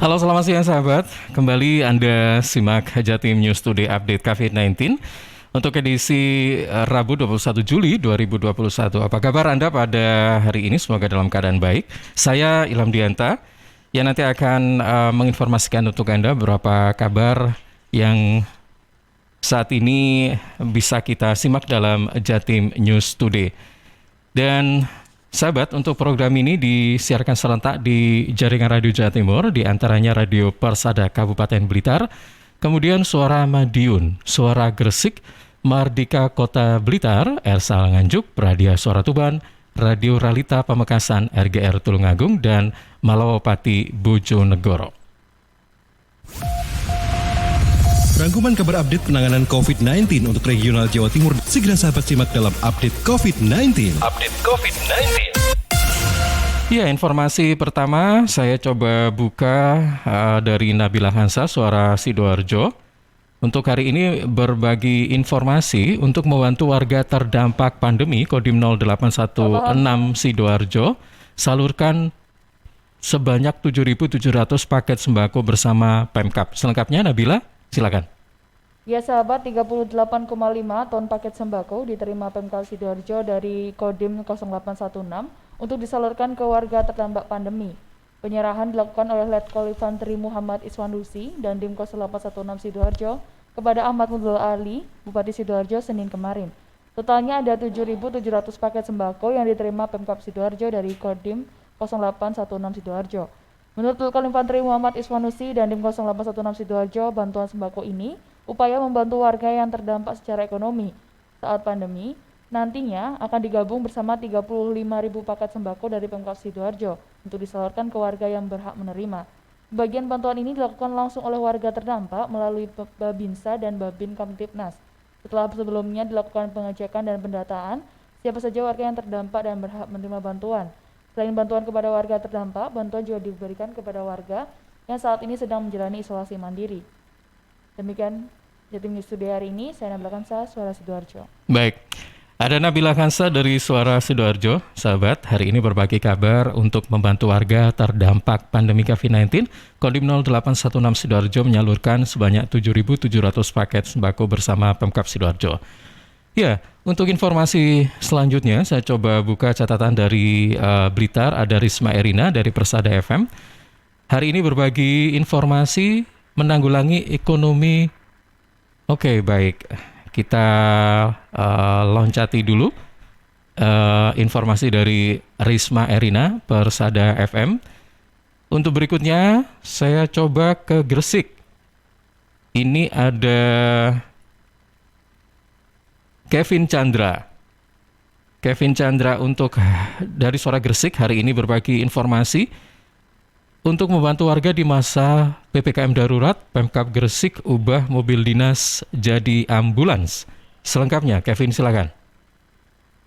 Halo, selamat siang sahabat. Kembali Anda simak Jatim News Today Update COVID-19 untuk edisi Rabu 21 Juli 2021. Apa kabar Anda pada hari ini? Semoga dalam keadaan baik. Saya Ilham Dianta yang nanti akan menginformasikan untuk Anda beberapa kabar yang saat ini bisa kita simak dalam Jatim News Today. Dan sahabat, untuk program ini disiarkan serentak di jaringan Radio Jawa Timur, di antaranya Radio Persada Kabupaten Blitar, kemudian Suara Madiun, Suara Gresik, Mardika Kota Blitar, Ersal Nganjuk, Radio Suara Tuban, Radio Ralita Pamekasan, RGR Tulungagung, dan Malawapati Bojonegoro. Rangkuman kabar update penanganan COVID-19 untuk regional Jawa Timur segera sahabat simak dalam Update COVID-19. Ya, informasi pertama saya coba buka dari Nabila Hansa, Suara Sidoarjo. Untuk hari ini berbagi informasi untuk membantu warga terdampak pandemi Kodim 0816 Sidoarjo, salurkan sebanyak 7.700 paket sembako bersama Pemkab. Selengkapnya Nabila, silakan. Ya sahabat, 38,5 ton paket sembako diterima Pemkab Sidoarjo dari Kodim 0816 untuk disalurkan ke warga terdampak pandemi. Penyerahan dilakukan oleh Letkol Infanteri Muhammad Iswanusi dan Dim 0816 Sidoarjo kepada Ahmad Mudul Ali, Bupati Sidoarjo, Senin kemarin. Totalnya ada 7.700 paket sembako yang diterima Pemkab Sidoarjo dari Kodim 0816 Sidoarjo. Menurut Letkol Infanteri Muhammad Iswanusi dan Dim 0816 Sidoarjo, bantuan sembako ini upaya membantu warga yang terdampak secara ekonomi saat pandemi. Nantinya akan digabung bersama 35.000 paket sembako dari Pemkab Sidoarjo untuk disalurkan ke warga yang berhak menerima. Bagian bantuan ini dilakukan langsung oleh warga terdampak melalui Babinsa dan Babin Kamtibnas. Setelah sebelumnya dilakukan pengecekan dan pendataan siapa saja warga yang terdampak dan berhak menerima bantuan. Selain bantuan kepada warga terdampak, bantuan juga diberikan kepada warga yang saat ini sedang menjalani isolasi mandiri. Demikian Jatim News Today hari ini, saya Nabila Kansa, Suara Sidoarjo. Baik, ada Nabila Kansa dari Suara Sidoarjo. Sahabat, hari ini berbagi kabar untuk membantu warga terdampak pandemi COVID-19. Kodim 0816 Sidoarjo menyalurkan sebanyak 7.700 paket sembako bersama Pemkab Sidoarjo. Ya, untuk informasi selanjutnya saya coba buka catatan dari Blitar. Ada Risma Erina dari Persada FM. Hari ini berbagi informasi menanggulangi ekonomi. Oke, baik. Kita loncati dulu informasi dari Risma Erina, Persada FM. Untuk berikutnya, saya coba ke Gresik. Ini ada Kevin Chandra. Kevin Chandra untuk dari Suara Gresik hari ini berbagi informasi untuk membantu warga di masa PPKM darurat. Pemkab Gresik ubah mobil dinas jadi ambulans. Selengkapnya, Kevin, silakan.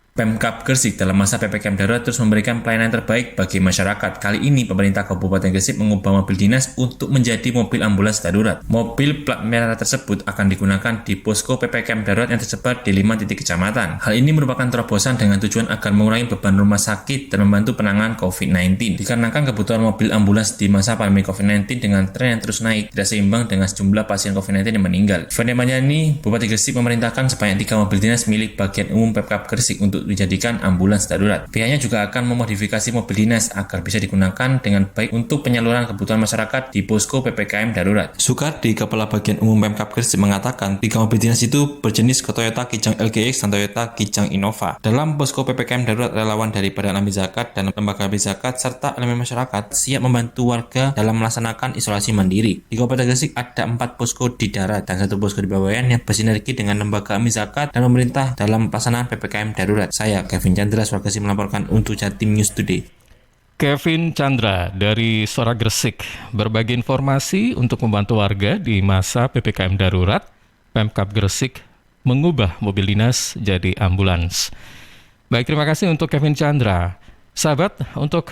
Pemkab Gresik dalam masa PPKM darurat terus memberikan pelayanan terbaik bagi masyarakat. Kali ini pemerintah Kabupaten Gresik mengubah mobil dinas untuk menjadi mobil ambulans darurat. Mobil plat merah tersebut akan digunakan di posko PPKM darurat yang tersebar di 5 titik kecamatan. Hal ini merupakan terobosan dengan tujuan agar mengurangi beban rumah sakit dan membantu penanganan COVID-19. Dikarenakan kebutuhan mobil ambulans di masa pandemi COVID-19 dengan tren yang terus naik tidak seimbang dengan sejumlah pasien COVID-19 yang meninggal. Fende Manyani, Bupati Gresik memerintahkan sebanyak 3 mobil dinas milik bagian umum Pemkab Gresik untuk dijadikan ambulans darurat. Pihaknya juga akan memodifikasi mobil dinas agar bisa digunakan dengan baik untuk penyaluran kebutuhan masyarakat di posko PPKM darurat. Sukardi, Kepala Bagian Umum Pemkab Gresik mengatakan 3 mobil dinas itu berjenis Toyota Kijang LGX dan Toyota Kijang Innova. Dalam posko PPKM darurat, relawan dari Badan Amil Zakat dan Lembaga Amil Zakat serta elemen masyarakat siap membantu warga dalam melaksanakan isolasi mandiri. Di Kabupaten Gresik ada 4 posko di darat dan 1 posko di bawahan yang bersinergi dengan Lembaga Amil Zakat dan pemerintah dalam pelaksanaan PPKM darurat. Saya, Kevin Chandra, Suara Gresik melaporkan untuk Jatim News Today. Kevin Chandra dari Suara Gresik berbagi informasi untuk membantu warga di masa PPKM darurat. Pemkab Gresik mengubah mobil dinas jadi ambulans. Baik, terima kasih untuk Kevin Chandra. Sahabat, untuk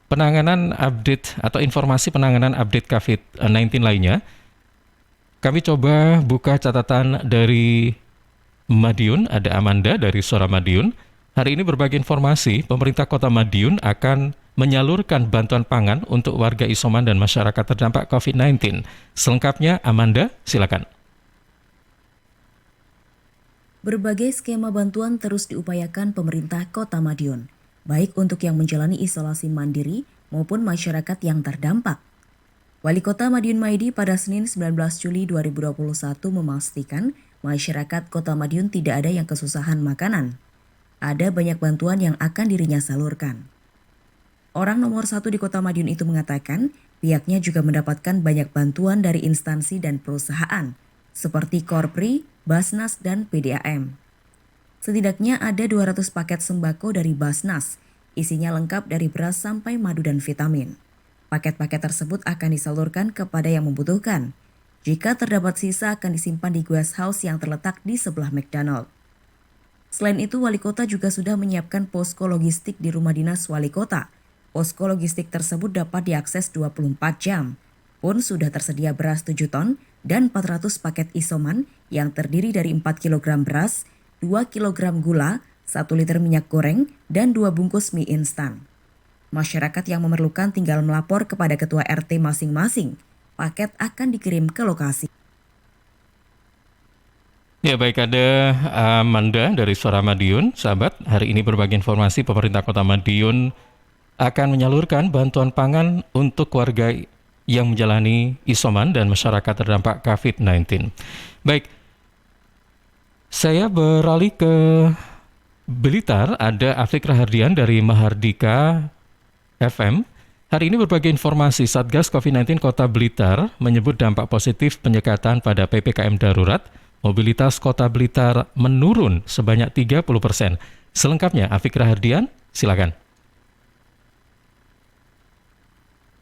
penanganan update atau informasi penanganan update COVID-19 lainnya, kami coba buka catatan dari Madiun. Ada Amanda dari Suara Madiun. Hari ini berbagi informasi, pemerintah Kota Madiun akan menyalurkan bantuan pangan untuk warga isoman dan masyarakat terdampak COVID-19. Selengkapnya, Amanda, silakan. Berbagai skema bantuan terus diupayakan pemerintah Kota Madiun, baik untuk yang menjalani isolasi mandiri maupun masyarakat yang terdampak. Wali Kota Madiun Maidi pada Senin 19 Juli 2021 memastikan masyarakat Kota Madiun tidak ada yang kesusahan makanan. Ada banyak bantuan yang akan dirinya salurkan. Orang nomor 1 di Kota Madiun itu mengatakan pihaknya juga mendapatkan banyak bantuan dari instansi dan perusahaan seperti Korpri, Basnas, dan PDAM. Setidaknya ada 200 paket sembako dari Basnas, isinya lengkap dari beras sampai madu dan vitamin. Paket-paket tersebut akan disalurkan kepada yang membutuhkan. Jika terdapat sisa akan disimpan di guest house yang terletak di sebelah McDonald. Selain itu, Wali Kota juga sudah menyiapkan posko logistik di rumah dinas Wali Kota. Posko logistik tersebut dapat diakses 24 jam. Pun sudah tersedia beras 7 ton dan 400 paket isoman yang terdiri dari 4 kg beras, 2 kg gula, 1 liter minyak goreng, dan 2 bungkus mie instan. Masyarakat yang memerlukan tinggal melapor kepada ketua RT masing-masing. Paket akan dikirim ke lokasi. Ya baik, ada Amanda dari Suara Madiun. Sahabat, hari ini berbagi informasi pemerintah Kota Madiun akan menyalurkan bantuan pangan untuk warga yang menjalani isoman dan masyarakat terdampak COVID-19. Baik, saya beralih ke Blitar, ada Afik Rahardian dari Mahardika FM. Hari ini berbagi informasi Satgas COVID-19 Kota Blitar menyebut dampak positif penyekatan pada PPKM darurat, mobilitas Kota Blitar menurun sebanyak 30%. Selengkapnya, Afik Rahardian, silakan.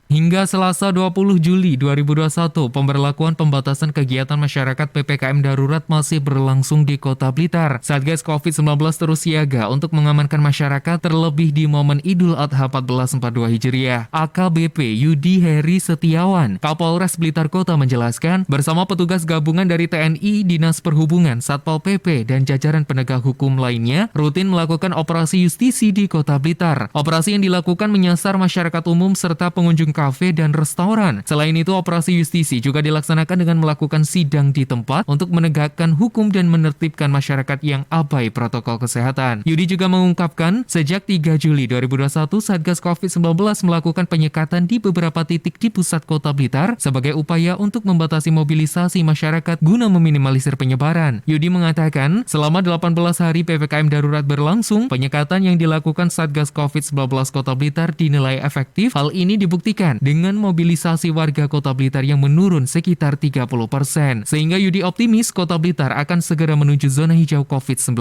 Hingga Selasa 20 Juli 2021, pemberlakuan pembatasan kegiatan masyarakat PPKM darurat masih berlangsung di Kota Blitar. Satgas COVID-19 terus siaga untuk mengamankan masyarakat terlebih di momen Idul Adha 1442 Hijriah. AKBP Yudi Heri Setiawan, Kapolres Blitar Kota menjelaskan, bersama petugas gabungan dari TNI, Dinas Perhubungan, Satpol PP, dan jajaran penegak hukum lainnya, rutin melakukan operasi justisi di Kota Blitar. Operasi yang dilakukan menyasar masyarakat umum serta pengunjung kafe dan restoran. Selain itu, operasi justisi juga dilaksanakan dengan melakukan sidang di tempat untuk menegakkan hukum dan menertibkan masyarakat yang abai protokol kesehatan. Yudi juga mengungkapkan, sejak 3 Juli 2021, Satgas COVID-19 melakukan penyekatan di beberapa titik di pusat Kota Blitar sebagai upaya untuk membatasi mobilisasi masyarakat guna meminimalisir penyebaran. Yudi mengatakan, selama 18 hari PPKM darurat berlangsung, penyekatan yang dilakukan Satgas COVID-19 Kota Blitar dinilai efektif. Hal ini dibuktikan dengan mobilisasi warga Kota Blitar yang menurun sekitar 30%. Sehingga Yudi optimis Kota Blitar akan segera menuju zona hijau COVID-19.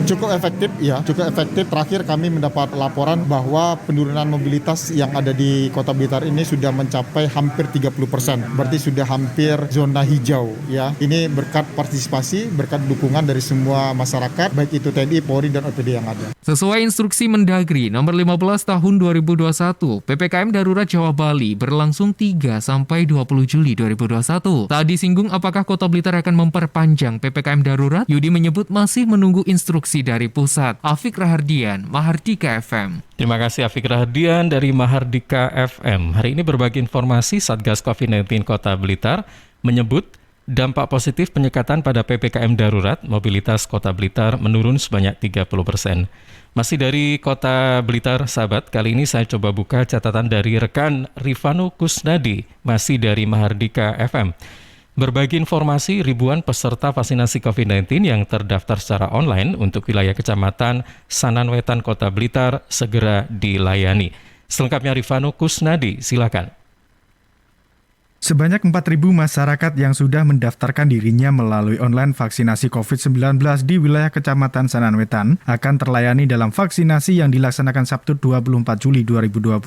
Cukup efektif, ya. Cukup efektif. Terakhir kami mendapat laporan bahwa penurunan mobilitas yang ada di Kota Blitar ini sudah mencapai hampir 30%. Berarti sudah hampir zona hijau, ya. Ini berkat partisipasi, berkat dukungan dari semua masyarakat, baik itu TNI, Polri, dan OPD yang ada. Sesuai instruksi Mendagri nomor 15 tahun 2021, PPKM darurat Jawa Bali berlangsung 3 sampai 20 Juli 2021. Tak disinggung apakah Kota Blitar akan memperpanjang PPKM darurat, Yudi menyebut masih menunggu instruksi dari pusat. Afik Rahardian, Mahardika FM. Terima kasih Afik Rahardian dari Mahardika FM. Hari ini berbagi informasi Satgas COVID-19 Kota Blitar menyebut dampak positif penyekatan pada PPKM darurat, mobilitas Kota Blitar menurun sebanyak 30%. Masih dari Kota Blitar, sahabat, kali ini saya coba buka catatan dari rekan Rifano Kusnadi, masih dari Mahardika FM. Berbagi informasi, ribuan peserta vaksinasi COVID-19 yang terdaftar secara online untuk wilayah Kecamatan Sananwetan Kota Blitar segera dilayani. Selengkapnya Rifano Kusnadi, silakan. Sebanyak 4.000 masyarakat yang sudah mendaftarkan dirinya melalui online vaksinasi COVID-19 di wilayah Kecamatan Sananwetan akan terlayani dalam vaksinasi yang dilaksanakan Sabtu 24 Juli 2021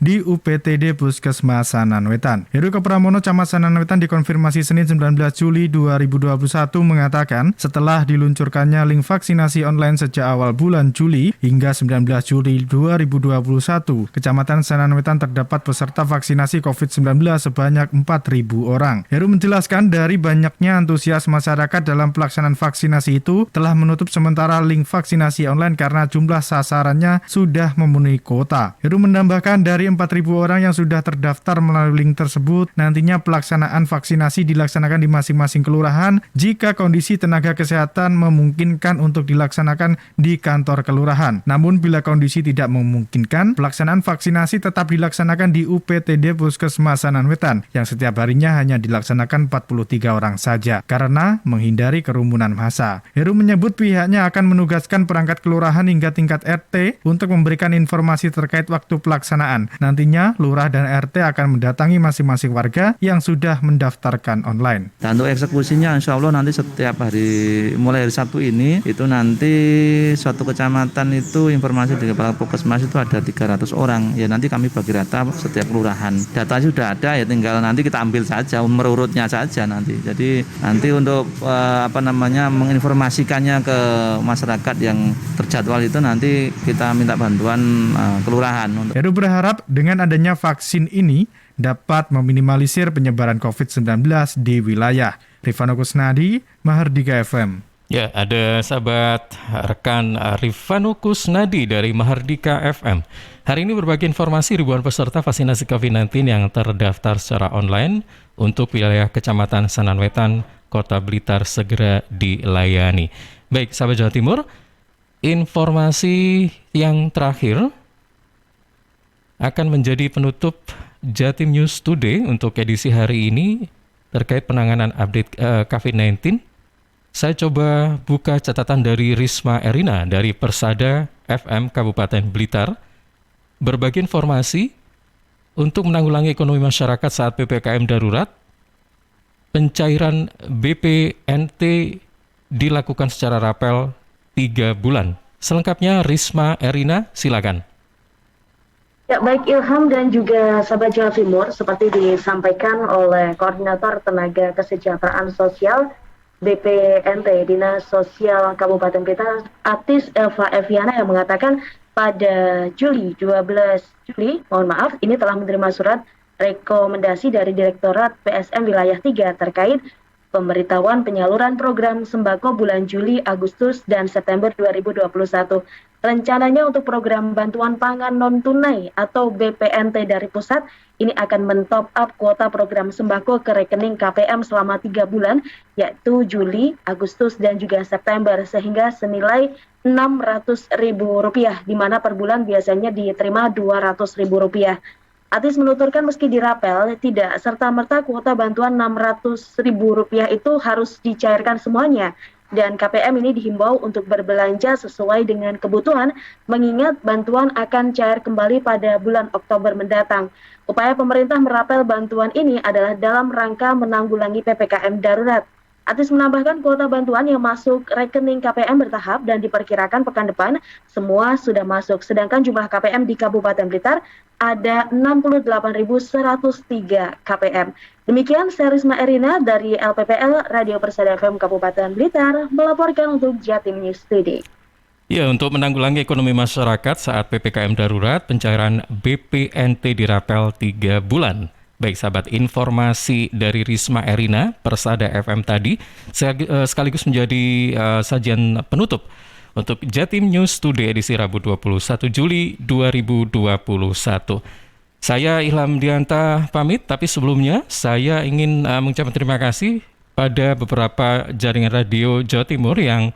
di UPTD Puskesmas Sananwetan. Heru Pramono, Camat Sananwetan, dikonfirmasi Senin 19 Juli 2021 mengatakan setelah diluncurkannya link vaksinasi online sejak awal bulan Juli hingga 19 Juli 2021, Kecamatan Sananwetan terdapat peserta vaksinasi COVID-19 sebanyak sebanyak 4.000 orang. Heru menjelaskan dari banyaknya antusias masyarakat dalam pelaksanaan vaksinasi itu telah menutup sementara link vaksinasi online karena jumlah sasarannya sudah memenuhi kuota. Heru menambahkan dari 4.000 orang yang sudah terdaftar melalui link tersebut, nantinya pelaksanaan vaksinasi dilaksanakan di masing-masing kelurahan jika kondisi tenaga kesehatan memungkinkan untuk dilaksanakan di kantor kelurahan. Namun bila kondisi tidak memungkinkan, pelaksanaan vaksinasi tetap dilaksanakan di UPTD Puskesmas Sananwetan yang setiap harinya hanya dilaksanakan 43 orang saja karena menghindari kerumunan massa. Heru menyebut pihaknya akan menugaskan perangkat kelurahan hingga tingkat RT untuk memberikan informasi terkait waktu pelaksanaan. Nantinya lurah dan RT akan mendatangi masing-masing warga yang sudah mendaftarkan online. Dan untuk eksekusinya insya Allah nanti setiap hari mulai hari Sabtu ini itu nanti suatu kecamatan itu informasi di kepala Puskesmas itu ada 300 orang. Ya nanti kami bagi rata setiap kelurahan. Data sudah ada, ya tinggal nanti kita ambil saja merurutnya saja nanti. Jadi nanti untuk menginformasikannya ke masyarakat yang terjadwal itu nanti kita minta bantuan kelurahan. Heru berharap dengan adanya vaksin ini dapat meminimalisir penyebaran COVID-19 di wilayah. Rifano Kusnadi, Mahardika FM. Ya, ada sahabat rekan Rifano Kusnadi dari Mahardika FM. Hari ini berbagi informasi ribuan peserta vaksinasi COVID-19 yang terdaftar secara online untuk wilayah Kecamatan Sananwetan, Kota Blitar segera dilayani. Baik, sahabat Jawa Timur, informasi yang terakhir akan menjadi penutup Jatim News Today untuk edisi hari ini terkait penanganan update COVID-19. Saya coba buka catatan dari Risma Erina dari Persada FM Kabupaten Blitar. Berbagi informasi untuk menanggulangi ekonomi masyarakat saat PPKM darurat, pencairan BPNT dilakukan secara rapel 3 bulan. Selengkapnya Risma Erina, silakan. Ya, baik Ilham dan juga sahabat Jawa Timur, seperti disampaikan oleh Koordinator Tenaga Kesejahteraan Sosial BPNT Dinas Sosial Kabupaten Blitar, Atis Elva Eviana, yang mengatakan pada Juli ini telah menerima surat rekomendasi dari Direktorat PSM Wilayah 3 terkait pemberitahuan penyaluran program sembako bulan Juli, Agustus, dan September 2021. Rencananya untuk program bantuan pangan non-tunai atau BPNT dari pusat, ini akan men-top up kuota program sembako ke rekening KPM selama 3 bulan, yaitu Juli, Agustus, dan juga September, sehingga senilai Rp600.000, di mana per bulan biasanya diterima Rp200.000. Atis menuturkan meski dirapel, tidak serta-merta kuota bantuan Rp600.000 itu harus dicairkan semuanya. Dan KPM ini dihimbau untuk berbelanja sesuai dengan kebutuhan, mengingat bantuan akan cair kembali pada bulan Oktober mendatang. Upaya pemerintah merapel bantuan ini adalah dalam rangka menanggulangi PPKM darurat. Atis menambahkan kuota bantuan yang masuk rekening KPM bertahap dan diperkirakan pekan depan semua sudah masuk. Sedangkan jumlah KPM di Kabupaten Blitar ada 68.103 KPM. Demikian saya Risma Erina dari LPPL Radio Persada FM Kabupaten Blitar melaporkan untuk Jatim News Today. Ya, untuk menanggulangi ekonomi masyarakat saat PPKM darurat, pencairan BPNT dirapel 3 bulan. Baik sahabat, informasi dari Risma Erina, Persada FM tadi, sekaligus menjadi sajian penutup untuk Jatim News Today edisi Rabu 21 Juli 2021. Saya Ilham Dianta pamit, tapi sebelumnya saya ingin mengucapkan terima kasih pada beberapa jaringan radio Jawa Timur yang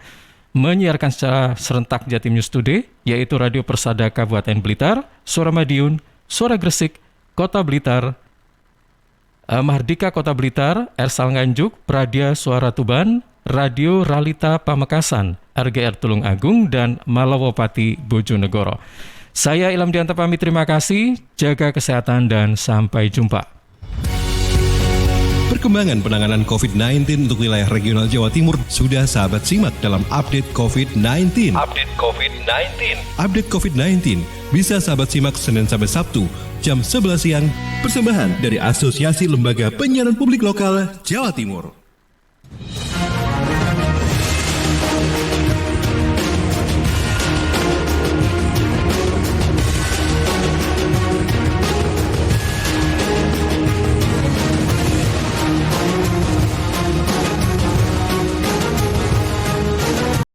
menyiarkan secara serentak Jatim News Today, yaitu Radio Persada Kabupaten Blitar, Suara Madiun, Suara Gresik, Kota Blitar, Mahardika Kota Blitar, Ersal Nganjuk, Pradia Suara Tuban, Radio Ralita Pamekasan, RGR Tulung Agung, dan Malawapati Bojonegoro. Saya Ilham Dianta pamit, terima kasih, jaga kesehatan dan sampai jumpa. Perkembangan penanganan COVID-19 untuk wilayah regional Jawa Timur sudah sahabat simak dalam Update COVID-19. Update COVID-19 bisa sahabat simak Senin sampai Sabtu jam 11 siang. Persembahan dari Asosiasi Lembaga Penyiaran Publik Lokal Jawa Timur.